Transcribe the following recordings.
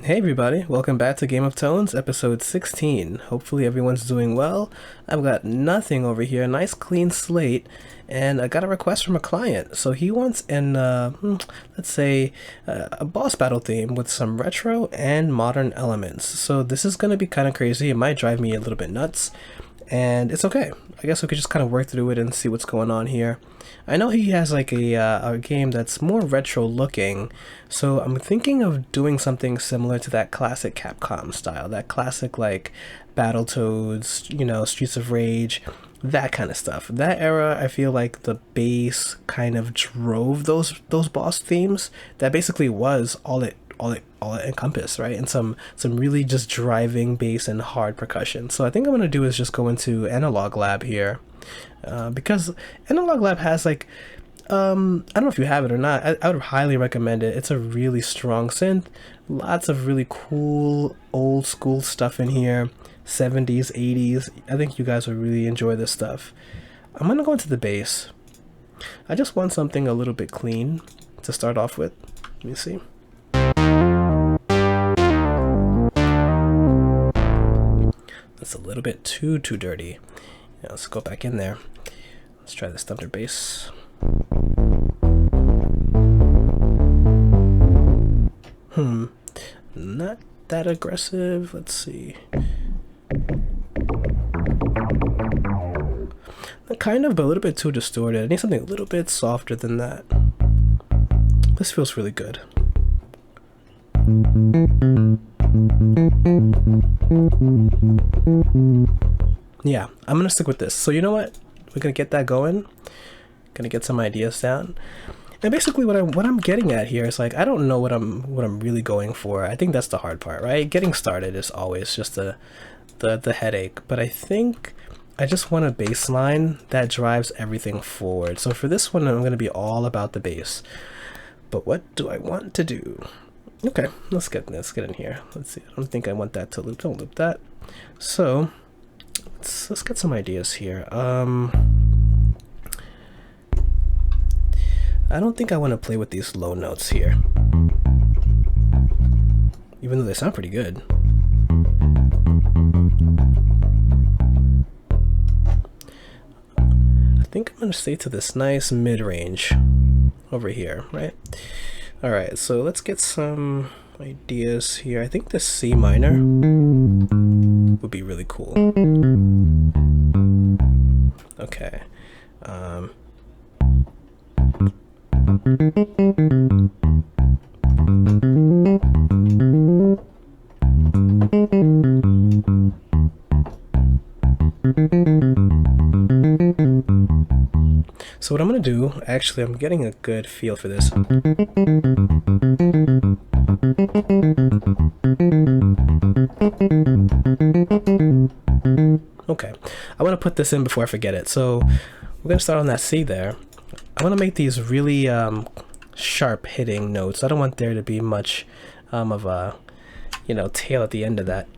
Hey everybody, welcome back to Game of Tones, episode 16. Hopefully everyone's doing well. I've got nothing over here, nice clean slate, and I got a request from a client. So he wants let's say, a boss battle theme with some retro and modern elements. So this is going to be kind of crazy, it might drive me a little bit nuts, and it's okay. I guess we could just kind of work through it and see what's going on here. I know he has like a game that's more retro looking, so I'm thinking of doing something similar to that classic Capcom style, that classic like Battletoads, Streets of Rage, that kind of stuff. That era, I feel like the bass kind of drove those boss themes. That basically was all it encompassed, right? And some really just driving bass and hard percussion. So I think I'm gonna do is just go into Analog Lab here. Because Analog Lab has like, I don't know if you have it or not, I would highly recommend it. It's a really strong synth, lots of really cool old school stuff in here, 70s, 80s. I think you guys will really enjoy this stuff. I'm gonna go into the bass. I just want something a little bit clean to start off with. Let me see. That's a little bit too dirty. Yeah, let's go back in there. Let's try this thunder bass. Not that aggressive. Let's see. Kind of, but a little bit too distorted. I need something a little bit softer than that. This feels really good. Yeah, I'm gonna stick with this. So you know what? We're gonna get that going. Gonna get some ideas down. And basically what I'm getting at here is like, I don't know what I'm really going for. I think that's the hard part, right? Getting started is always just the headache. But I think I just want a bass line that drives everything forward. So for this one, I'm gonna be all about the bass. But what do I want to do? Okay, let's get in here. Let's see. I don't think I want that to loop. Don't loop that. So let's get some ideas here. I don't think I want to play with these low notes here, even though they sound pretty good. I think I'm gonna stay to this nice mid-range over here, right? All right, so let's get some ideas here. I think the C minor would be really cool. Okay. So what I'm gonna do, actually, I'm getting a good feel for this. Okay, I want to put this in before I forget it. So we're gonna start on that C there. I want to make these really sharp hitting notes. I don't want there to be much of a tail at the end of that.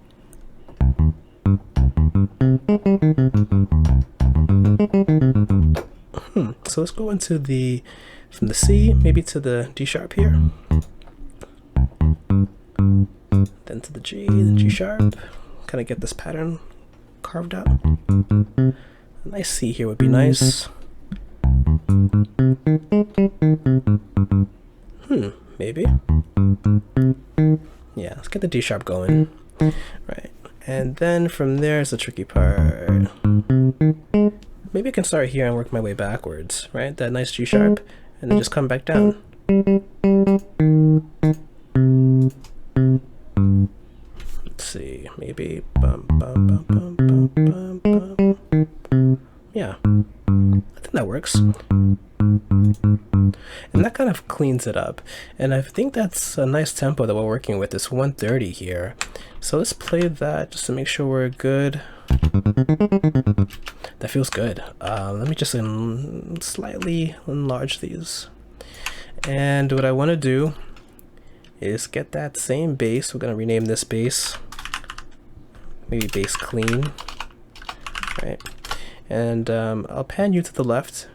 So let's go into from the C maybe to the D sharp here, then to the G, then G sharp. Kind of get this pattern carved out. A nice C here would be nice. Maybe. Yeah, let's get the D sharp going. Right. And then from there is the tricky part. Maybe I can start here and work my way backwards, right? That nice G sharp, and then just come back down. Let's see, maybe yeah, I think that works. And that kind of cleans it up. And I think that's a nice tempo that we're working with. It's 130 here. So let's play that just to make sure we're good. That feels good. Let me just slightly enlarge these. And what I want to do is get that same bass. We're going to rename this bass. Maybe bass clean. Right. And I'll pan you to the left.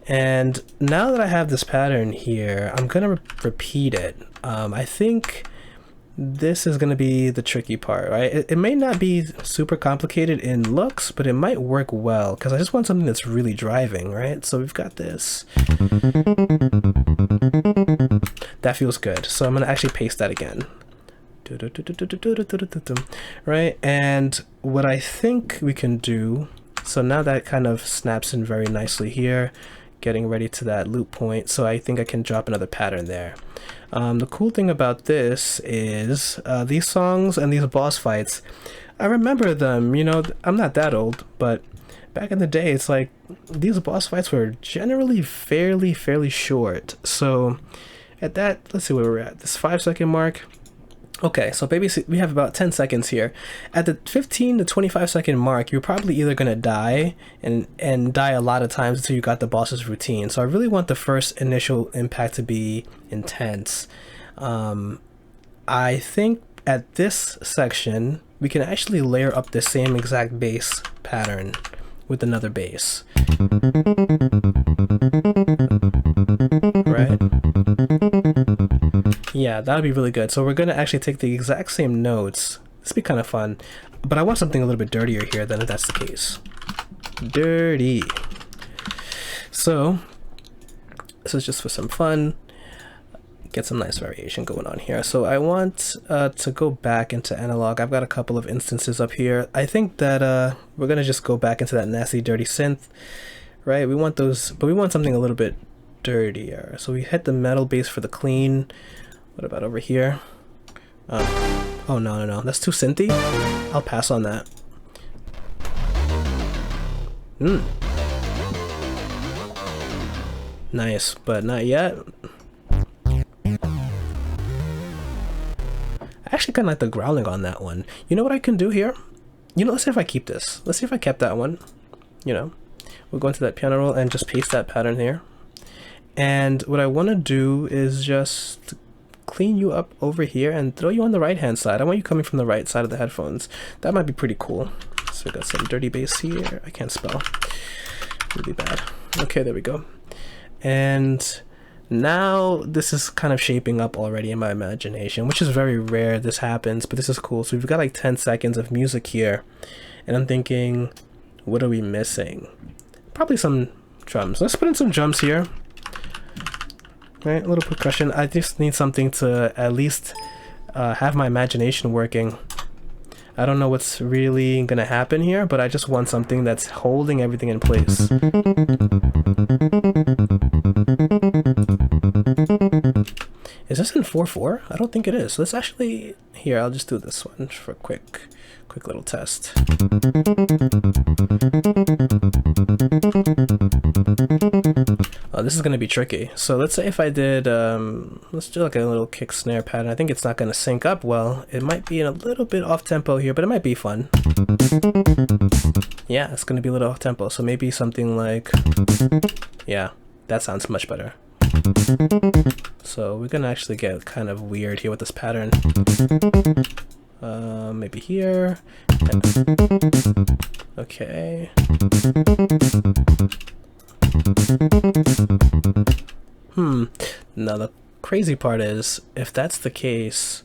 And now that I have this pattern here, I'm gonna repeat it. I think this is going to be the tricky part, right? It may not be super complicated in looks, but it might work well because I just want something that's really driving, right? So we've got this. That feels good. So I'm going to actually paste that again. Right? And what I think we can do, so now that kind of snaps in very nicely here, getting ready to that loop point. So I think I can drop another pattern there. The cool thing about this is these songs and these boss fights, I remember them, you know, I'm not that old, but back in the day, it's like these boss fights were generally fairly short. So at that, let's see where we're at, this 5-second mark. Okay, so maybe we have about 10 seconds here. At the 15 to 25 second mark, you're probably either gonna die and die a lot of times until you got the boss's routine. So I really want the first initial impact to be intense. I think at this section, we can actually layer up the same exact bass pattern with another bass. Right? Yeah, that would be really good. So we're going to actually take the exact same notes. This would be kind of fun. But I want something a little bit dirtier here than if that's the case. Dirty. So this is just for some fun. Get some nice variation going on here. So I want to go back into analog. I've got a couple of instances up here. I think that we're going to just go back into that nasty, dirty synth. Right? We want those, but we want something a little bit dirtier. So we hit the metal bass for the clean. What about over here? Oh, no. That's too synthy. I'll pass on that. Nice, but not yet. I actually kind of like the growling on that one. You know what I can do here? You know, let's see if I keep this. Let's see if I kept that one. You know, we'll go into that piano roll and just paste that pattern here. And what I want to do is just clean you up over here and throw you on the right hand side. I want you coming from the right side of the headphones. That might be pretty cool. So we got some dirty bass here. I can't spell. Really bad. Okay, there we go. And now this is kind of shaping up already in my imagination, which is very rare this happens, but this is cool. So we've got like 10 seconds of music here. And I'm thinking, what are we missing? Probably some drums. Let's put in some drums here. Right, a little percussion. I just need something to at least have my imagination working. I don't know what's really gonna happen here, but I just want something that's holding everything in place. Is this in 4/4? I don't think it is. Let's actually, here, I'll just do this one for a quick little test. Oh, this is going to be tricky. So let's say if I did, let's do like a little kick snare pattern. I think it's not going to sync up well. It might be a little bit off tempo here, but it might be fun. Yeah, it's going to be a little off tempo. So maybe something like, yeah, that sounds much better. So we're going to actually get kind of weird here with this pattern. Maybe here. Okay. Now the crazy part is, if that's the case,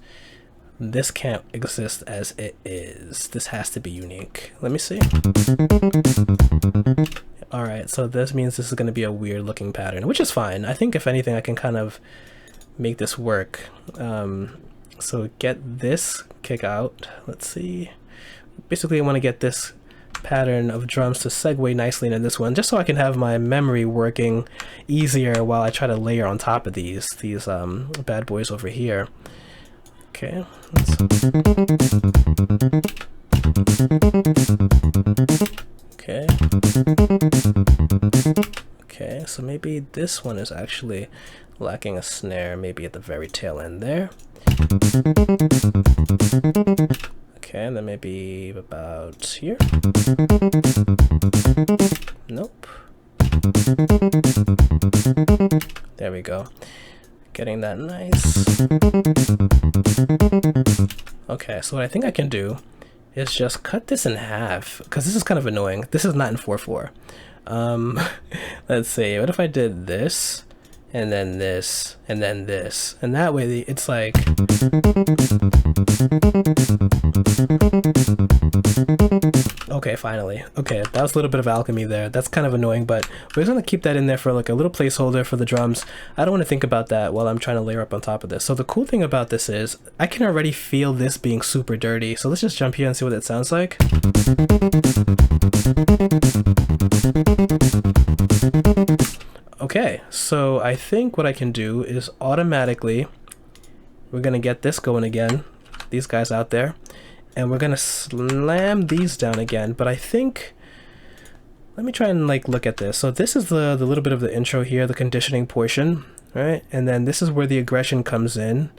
this can't exist as it is. This has to be unique. Let me see. Alright, so this means this is going to be a weird looking pattern, which is fine. I think if anything I can kind of make this work. So get this kick out. Let's see. Basically I want to get this pattern of drums to segue nicely into this one, just so I can have my memory working easier while I try to layer on top of these bad boys over here. Okay. Okay. Okay, so maybe this one is actually lacking a snare, maybe at the very tail end there. Okay, and then maybe about here. Nope. There we go. Getting that nice. Okay, so what I think I can do is just cut this in half, because this is kind of annoying. This is not in 4/4. Let's see, what if I did this and then this, and then this. And that way it's like... Okay, finally. Okay, that was a little bit of alchemy there. That's kind of annoying, but we're just gonna keep that in there for like a little placeholder for the drums. I don't want to think about that while I'm trying to layer up on top of this. So the cool thing about this is I can already feel this being super dirty. So let's just jump here and see what it sounds like. Okay, so I think what I can do is automatically, we're gonna get this going again, these guys out there, and we're gonna slam these down again. But I think, let me try and like look at this. So this is the little bit of the intro here, the conditioning portion, right? And then this is where the aggression comes in.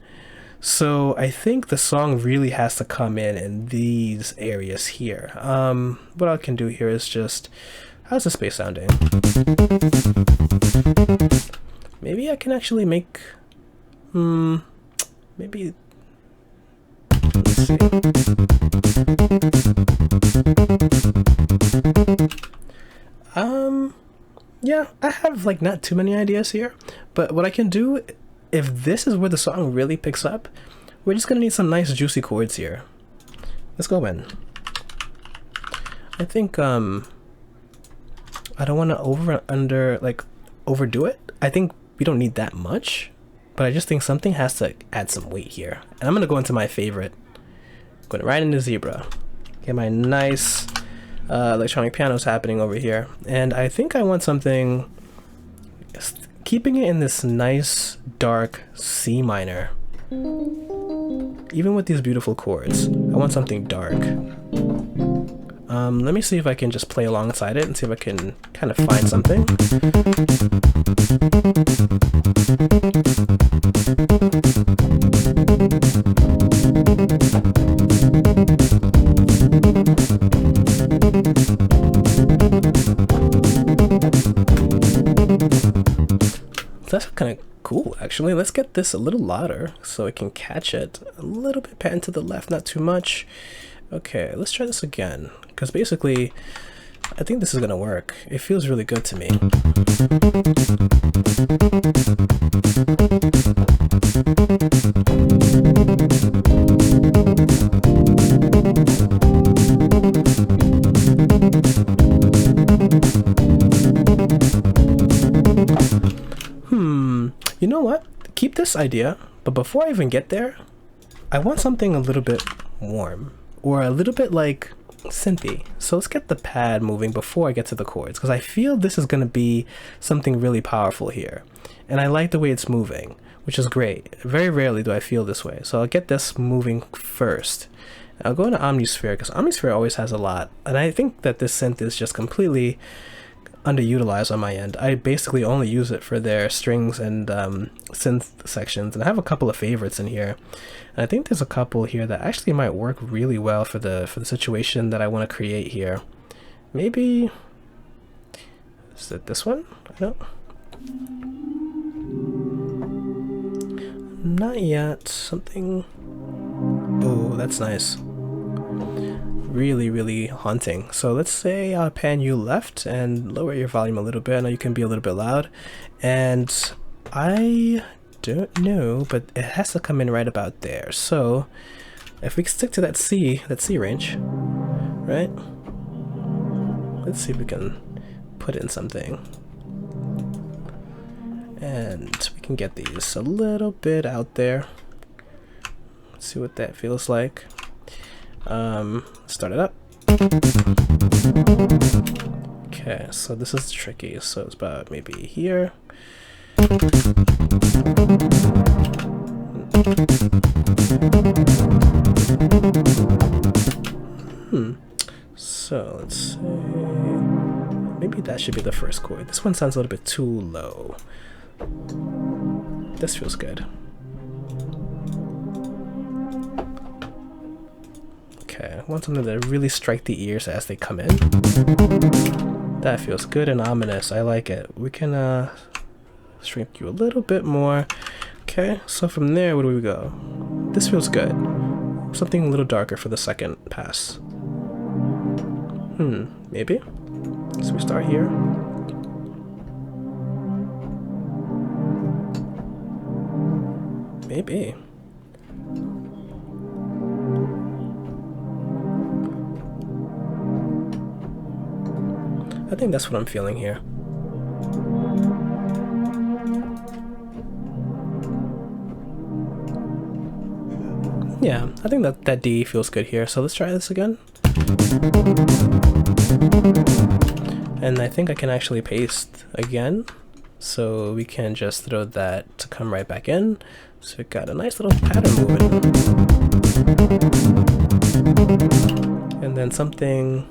So I think the song really has to come in these areas here. What I can do here is just, how's the space sounding? Maybe I can actually make, maybe, let's see. Yeah, I have like not too many ideas here, but what I can do, if this is where the song really picks up, we're just gonna need some nice juicy chords here. Let's go in. I think, I don't want to overdo it. I think we don't need that much, but I just think something has to add some weight here. And I'm gonna go into my favorite, going right into Zebra. Get my nice electronic pianos happening over here, and I think I want something, keeping it in this nice dark C minor. Even with these beautiful chords, I want something dark. Let me see if I can just play alongside it and see if I can kind of find something. That's kind of cool, actually. Let's get this a little louder so it can catch it. A little bit pan to the left, not too much. Okay, let's try this again, because basically I think this is gonna work. It feels really good to me. You know what? Keep this idea, but before I even get there, I want something a little bit warm, or a little bit like synthy. So let's get the pad moving before I get to the chords, because I feel this is going to be something really powerful here. And I like the way it's moving, which is great. Very rarely do I feel this way. So I'll get this moving first. I'll go into Omnisphere, because Omnisphere always has a lot. And I think that this synth is just completely underutilized on my end. I basically only use it for their strings and synth sections, and I have a couple of favorites in here. And I think there's a couple here that actually might work really well for the situation that I want to create here. Maybe is it this one? I don't. Not yet. Something. Oh, that's nice. Really, really haunting. So let's say I'll pan you left and lower your volume a little bit. I know you can be a little bit loud, and I don't know, but it has to come in right about there. So if we stick to that C range, right? Let's see if we can put in something, and we can get these a little bit out there. Let's see what that feels like. Start it up. Okay, so this is tricky. So it's about maybe here. So let's say maybe that should be the first chord. This one sounds a little bit too low. This feels good. Okay, I want something that really strike the ears as they come in. That feels good and ominous. I like it. We can shrink you a little bit more. Okay, so from there, where do we go? This feels good. Something a little darker for the second pass. Maybe. So we start here. Maybe. I think that's what I'm feeling here. Yeah, I think that D feels good here, so let's try this again. And I think I can actually paste again, so we can just throw that to come right back in. So we got a nice little pattern moving. And then something,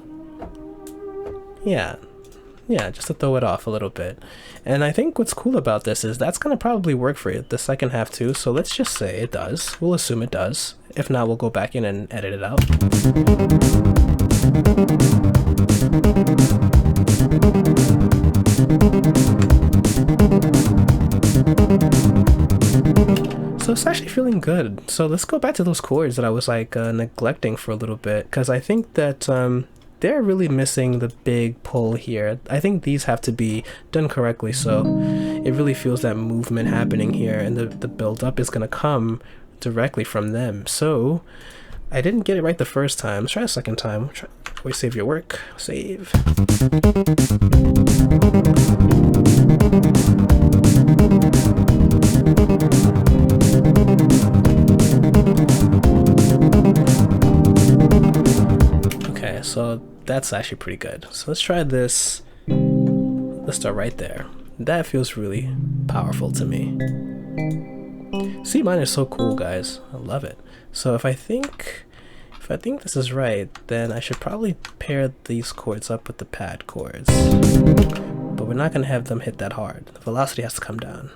yeah, just to throw it off a little bit. And I think what's cool about this is that's gonna probably work for the second half too, so let's just say it does. We'll assume it does. If not, we'll go back in and edit it out. So it's actually feeling good. So let's go back to those chords that I was like neglecting for a little bit, because I think that they're really missing the big pull here. I think these have to be done correctly, so it really feels that movement happening here, and the build up is gonna come directly from them. So I didn't get it right the first time. Let's try a second time. Always save your work. Save. Okay, so that's actually pretty good. So let's try this. Let's start right there. That feels really powerful to me. C minor is so cool, guys. I love it. So if I think this is right, then I should probably pair these chords up with the pad chords. But we're not gonna have them hit that hard. The velocity has to come down.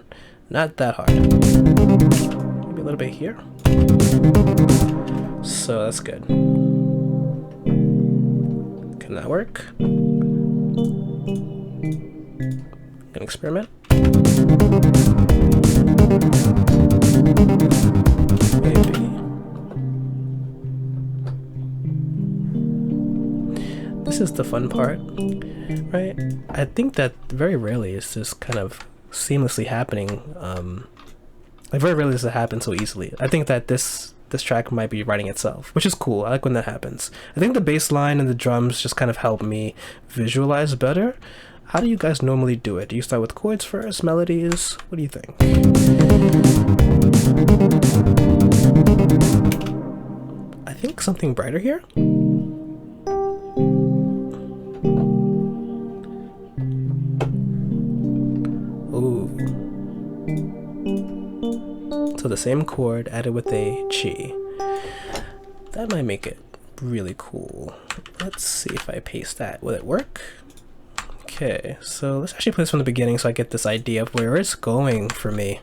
Not that hard. Maybe a little bit here. So that's good. Can that work? Gonna experiment. Maybe. This is the fun part, right? I think that very rarely is this kind of seamlessly happening. Like very rarely does it happen so easily. I think that this track might be writing itself, which is cool. I like when that happens. I think the bass line and the drums just kind of help me visualize better. How do you guys normally do it? Do you start with chords first, melodies? What do you think? I think something brighter here. Ooh. So the same chord added with a chi. That might make it really cool. Let's see if I paste that. Will it work? Okay, so let's actually play this from the beginning so I get this idea of where it's going for me.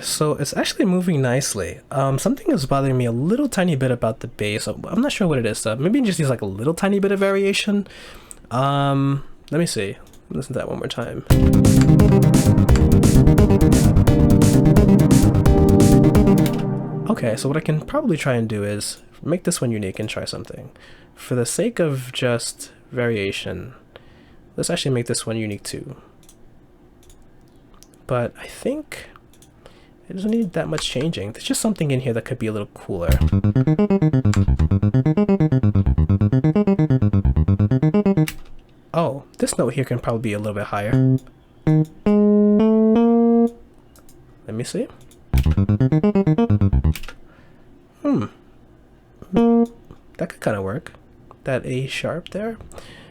So it's actually moving nicely. Something is bothering me a little tiny bit about the bass. I'm not sure what it is though. Maybe it just needs like a little tiny bit of variation. Let me see. Listen to that one more time. Okay, so what I can probably try and do is make this one unique and try something. For the sake of just variation, let's actually make this one unique too. But I think it doesn't need that much changing. There's just something in here that could be a little cooler. Oh, this note here can probably be a little bit higher. Let me see. That could kind of work. That A sharp there.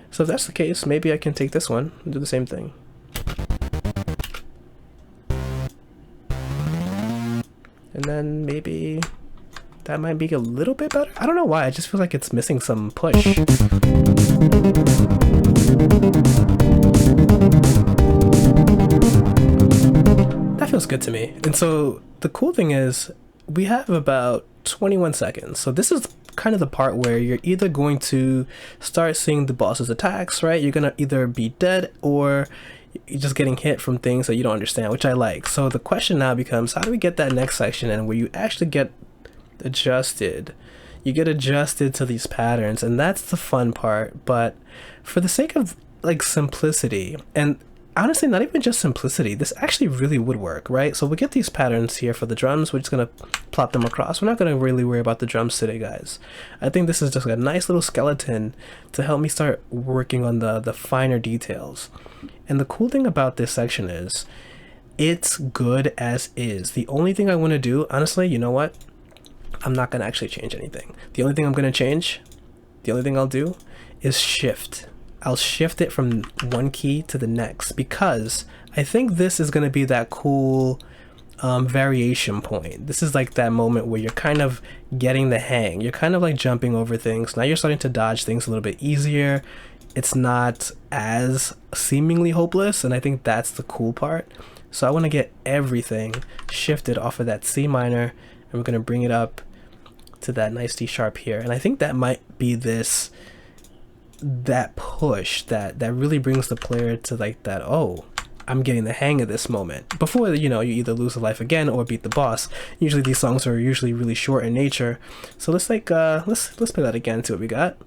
So if that's the case, maybe I can take this one and do the same thing. And then maybe that might be a little bit better. I don't know why, I just feel like it's missing some push. That feels good to me. And so the cool thing is we have about 21 seconds. So this is kind of the part where you're either going to start seeing the boss's attacks, right? You're gonna either be dead or you're just getting hit from things that you don't understand, which I like. So the question now becomes, how do we get that next section and where you actually get adjusted? You get adjusted to these patterns, and that's the fun part. But for the sake of like simplicity, and honestly not even just simplicity, this actually really would work, right? So we get these patterns here for the drums. We're just gonna plop them across. We're not gonna really worry about the drums today, guys. I think this is just a nice little skeleton to help me start working on the finer details. And the cool thing about this section is it's good as is. The only thing I want to do, honestly, you know what, I'm not gonna actually change anything. The only thing I'm gonna change, the only thing I'll do is shift. I'll shift it from one key to the next, because I think this is going to be that cool variation point. This is like that moment where you're kind of getting the hang. You're kind of like jumping over things. Now you're starting to dodge things a little bit easier. It's not as seemingly hopeless, and I think that's the cool part. So I want to get everything shifted off of that C minor, and we're going to bring it up to that nice D sharp here. And I think that might be that push that really brings the player to like that, oh, I'm getting the hang of this moment, before you know, you either lose a life again or beat the boss. Usually these songs are usually really short in nature. So let's like let's play that again, see what we got.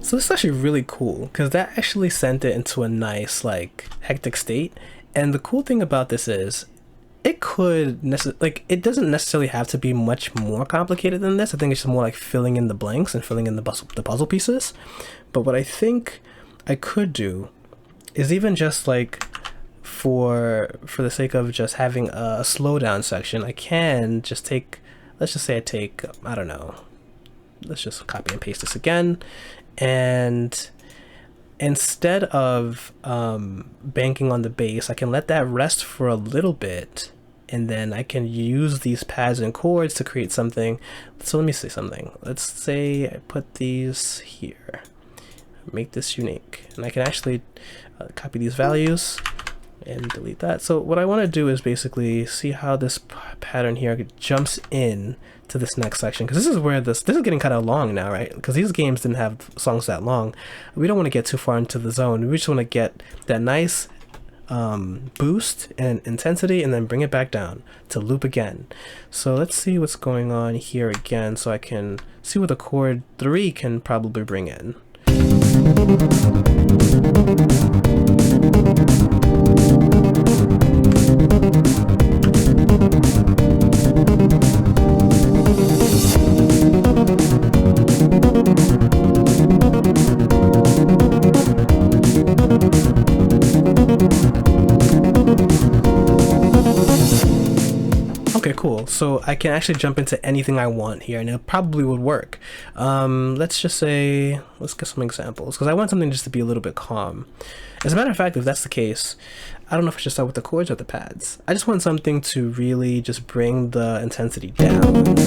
So this is actually really cool, because that actually sent it into a nice like hectic state. And the cool thing about this is it could it doesn't necessarily have to be much more complicated than this. I think it's just more like filling in the blanks and filling in the puzzle pieces. But what I think I could do is even just like for the sake of just having a slowdown section, I can just take, let's just say I take, I don't know, let's just copy and paste this again. And instead of banking on the bass, I can let that rest for a little bit, and then I can use these pads and chords to create something. So let me say something. Let's say I put these here, make this unique, and I can actually copy these values and delete that. So what I want to do is basically see how this pattern here jumps in to this next section, because this is where this is getting kind of long now, right? Because these games didn't have songs that long. We don't want to get too far into the zone. We just want to get that nice boost and intensity, and then bring it back down to loop again. So let's see what's going on here again, so I can see what the chord 3 can probably bring in. Okay, cool. So I can actually jump into anything I want here, and it probably would work. Let's just say, let's get some examples, because I want something just to be a little bit calm. As a matter of fact, if that's the case, I don't know if I should start with the chords or the pads. I just want something to really just bring the intensity down.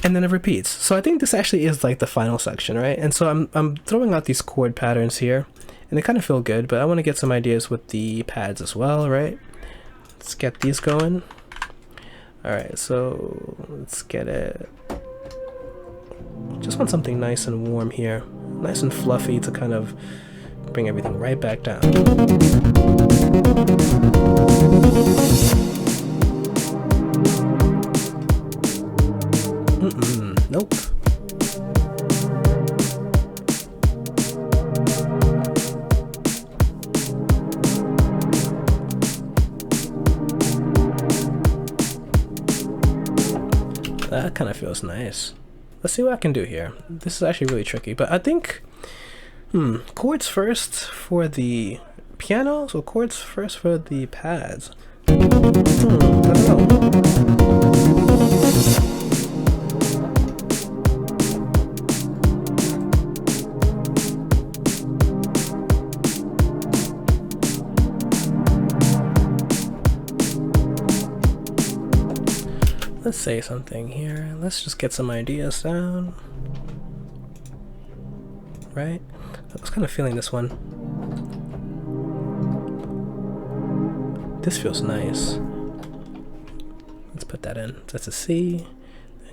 And then it repeats. So I think this actually is like the final section, right? And so I'm throwing out these chord patterns here, and they kind of feel good, but I want to get some ideas with the pads as well, right? Let's get these going. All right, so let's get it. Just want something nice and warm here, nice and fluffy to kind of bring everything right back down. Nope. That kind of feels nice. Let's see what I can do here. This is actually really tricky, but I think, chords first for the piano, so chords first for the pads. I don't know. Let's say something here. Let's just get some ideas down. Right? I was kind of feeling this one. This feels nice. Let's put that in. So that's a C.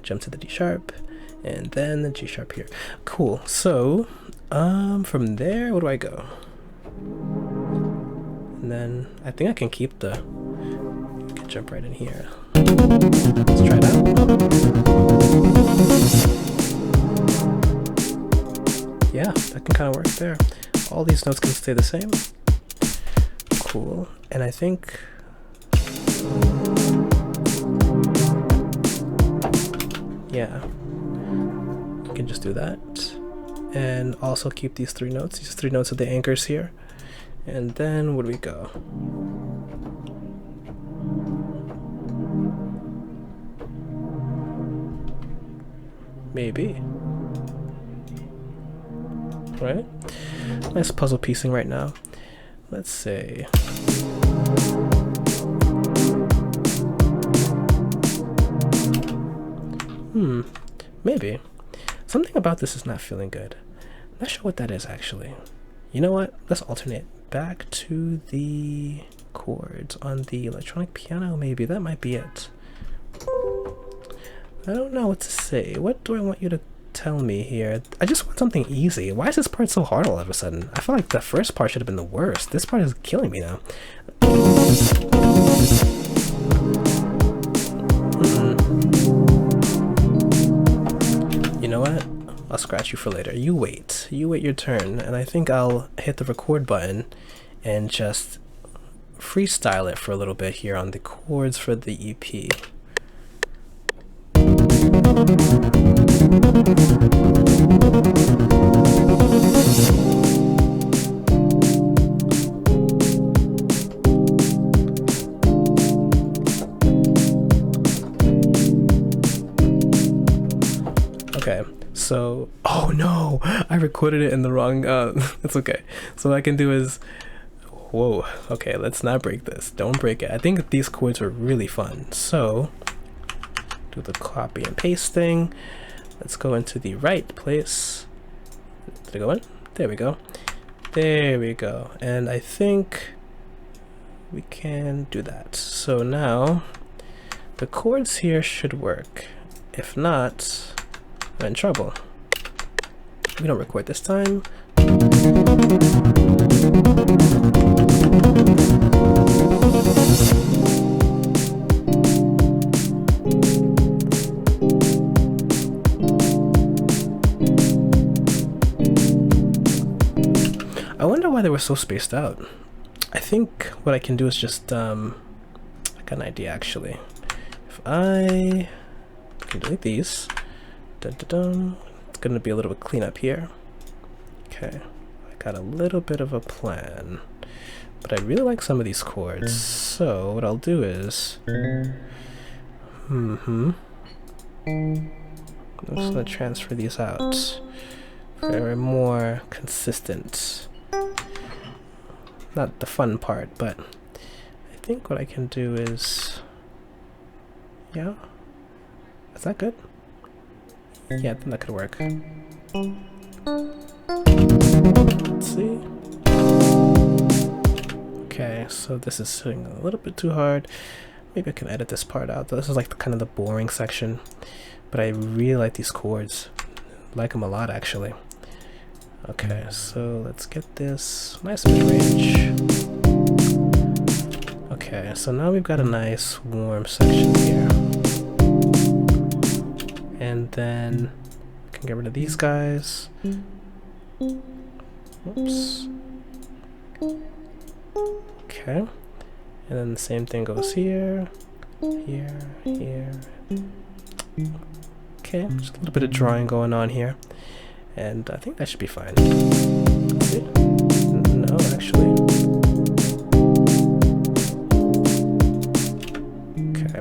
Jump to the D sharp, and then the G sharp here. Cool. So, from there, where do I go? And then I think I can keep the. Jump right in here. Let's try it out. Yeah, that can kind of work there. All these notes can stay the same. Cool. And I think yeah, you can just do that. And also keep these three notes. These three notes are the anchors here. And then where do we go? Maybe. Right? Nice puzzle piecing right now. Let's say. Maybe. Something about this is not feeling good. I'm not sure what that is actually. You know what? Let's alternate back to the chords on the electronic piano. Maybe that might be it. I don't know what to say. What do I want you to tell me here? I just want something easy. Why is this part so hard all of a sudden? I feel like the first part should have been the worst. This part is killing me now. You know what? I'll scratch you for later. You wait. You wait your turn, and I think I'll hit the record button and just freestyle it for a little bit here on the chords for the EP. Okay, so, oh no, I recorded it in the wrong, it's okay. So what I can do is, whoa, okay, let's not break this. Don't break it. I think these chords are really fun. So, do the copy and paste thing. Let's go into the right place. Did I go in? There we go. There we go. And I think we can do that. So now the chords here should work. If not, I'm in trouble. We don't record this time. I wonder why they were so spaced out. I think what I can do is just, I got an idea actually. If I can delete these, dun, dun, dun, it's gonna be a little bit cleanup here. Okay, I got a little bit of a plan, but I really like some of these chords. So what I'll do is, I'm just gonna transfer these out. Very more consistent. Not the fun part, but I think what I can do is, yeah, is that good? Yeah, I think that could work. Let's see. Okay, so this is sitting a little bit too hard. Maybe I can edit this part out. This is like kind of the boring section, but I really like these chords. Like them a lot actually. Okay, so let's get this nice mid-range. Okay, so now we've got a nice warm section here. And then I can get rid of these guys. Oops. Okay. And then the same thing goes here, here, here. okay, just a little bit of drawing going on here. And I think that should be fine. Let's see. No, actually. Okay,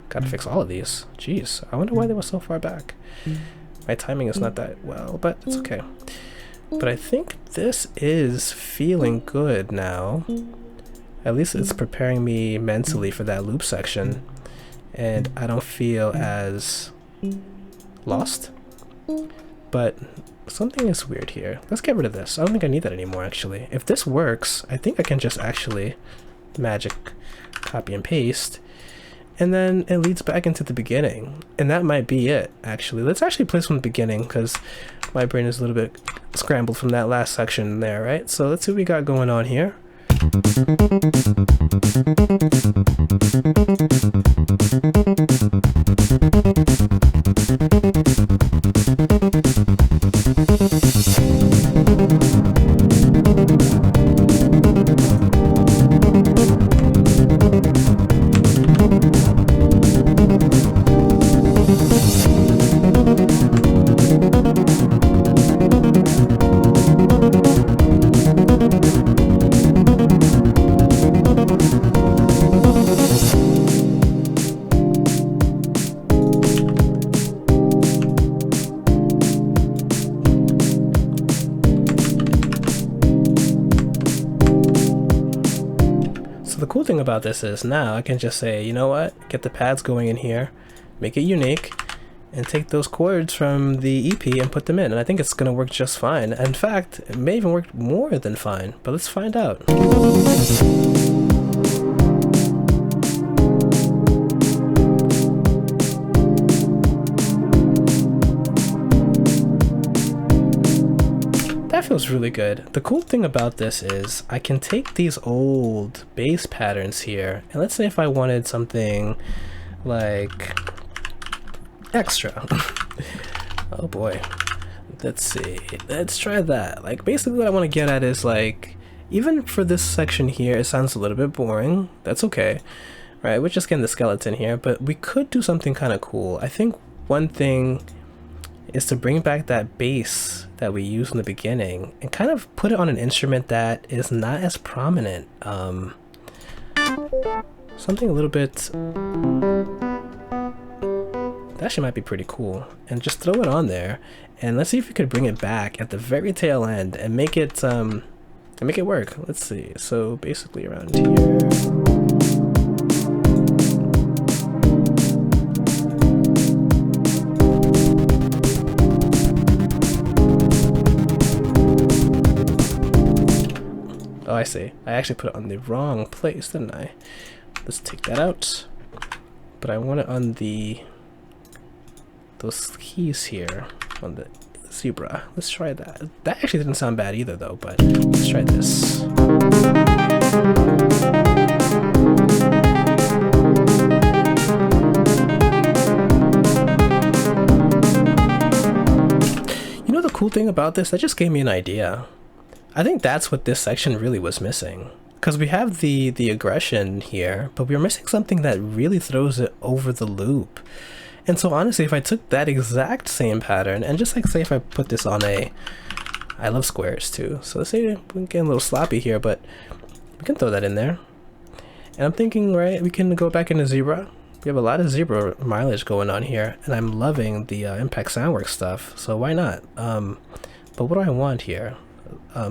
gotta fix all of these. Jeez, I wonder why they were so far back. My timing is not that well, but it's okay. But I think this is feeling good now. At least it's preparing me mentally for that loop section. And I don't feel as lost. But something is weird here. Let's get rid of this. I don't think I need that anymore, actually. If this works, I think I can just actually magic copy and paste. And then it leads back into the beginning. And that might be it, actually. Let's actually play from the beginning, because my brain is a little bit scrambled from that last section there, right? So let's see what we got going on here. The cool thing about this is now I can just say, you know what, get the pads going in here, make it unique, and take those chords from the EP and put them in, and I think it's going to work just fine. In fact, it may even work more than fine, but let's find out. That feels really good. The cool thing about this is I can take these old bass patterns here, and let's say if I wanted something like extra. Oh boy. Let's see. Let's try that. Like, basically what I want to get at is, like, even for this section here, it sounds a little bit boring. That's okay. Right, we're just getting the skeleton here, but we could do something kind of cool. I think one thing is to bring back that bass that we used in the beginning and kind of put it on an instrument that is not as prominent. Something a little bit... that actually might be pretty cool. And just throw it on there, and let's see if we could bring it back at the very tail end and make it work. Let's see. So basically around here. Oh, I see. I actually put it on the wrong place, didn't I? Let's take that out. But I want it on those keys here on the zebra. Let's try that. That actually didn't sound bad either, though, but let's try this. You know the cool thing about this? That just gave me an idea. I think that's what this section really was missing. Because we have the aggression here, but we're missing something that really throws it over the loop. And so honestly, if I took that exact same pattern, and just like say if I put this on a... I love squares too, so let's say we're getting a little sloppy here, but we can throw that in there. And I'm thinking, right, we can go back into zebra. We have a lot of zebra mileage going on here, and I'm loving the Impact Soundworks stuff, so why not? But what do I want here?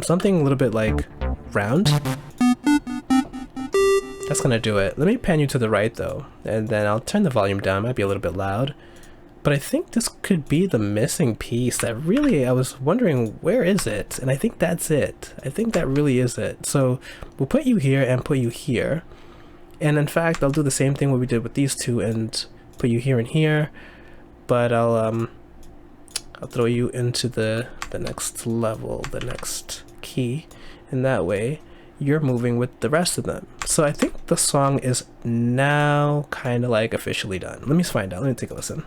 Something a little bit like round. That's gonna do it. Let me pan you to the right though, and then I'll turn the volume down. It might be a little bit loud, but I think this could be the missing piece that really I was wondering, where is it? And I think that's it. I think that really is it. So we'll put you here and put you here, and in fact I'll do the same thing what we did with these two and put you here and here, but I'll throw you into the next level, the next key, and that way you're moving with the rest of them. So I think the song is now kind of like officially done. Let me find out. Let me take a listen.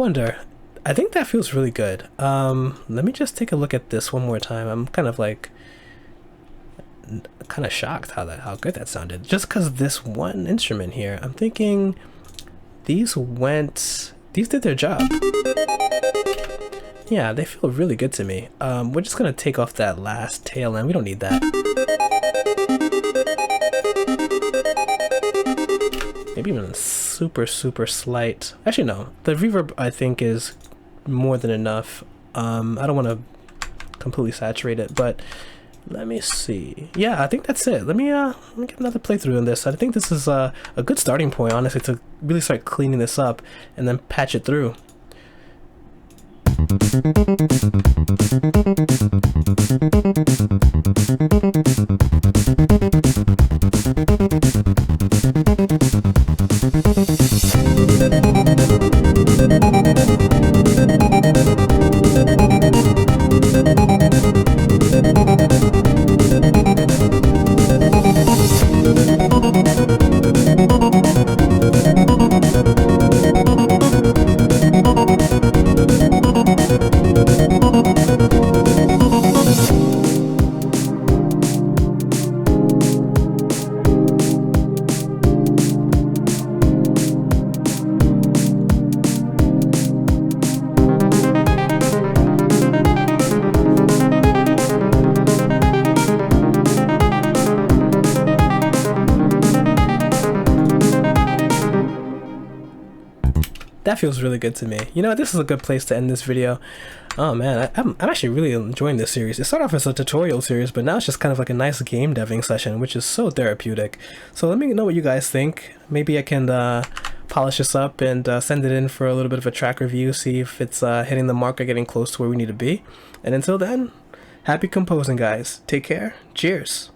wonder. I think that feels really good. Let me just take a look at this one more time. I'm kind of like shocked how good that sounded. Just because this one instrument here, I'm thinking these did their job. Yeah, they feel really good to me. We're just gonna take off that last tail end. We don't need that. Maybe even super slight. Actually no, the reverb I think is more than enough. I don't want to completely saturate it, but let me see. Yeah, I think that's it. Let me get another playthrough on this. I think this is a good starting point, honestly, to really start cleaning this up and then patch it through. That feels really good to me. You know, this is a good place to end this video. Oh man, I'm actually really enjoying this series. It started off as a tutorial series, but now it's just kind of like a nice game deving session, which is so therapeutic. So let me know what you guys think. Maybe I can polish this up and send it in for a little bit of a track review, see if it's hitting the mark or getting close to where we need to be. And until then, happy composing, guys. Take care. Cheers.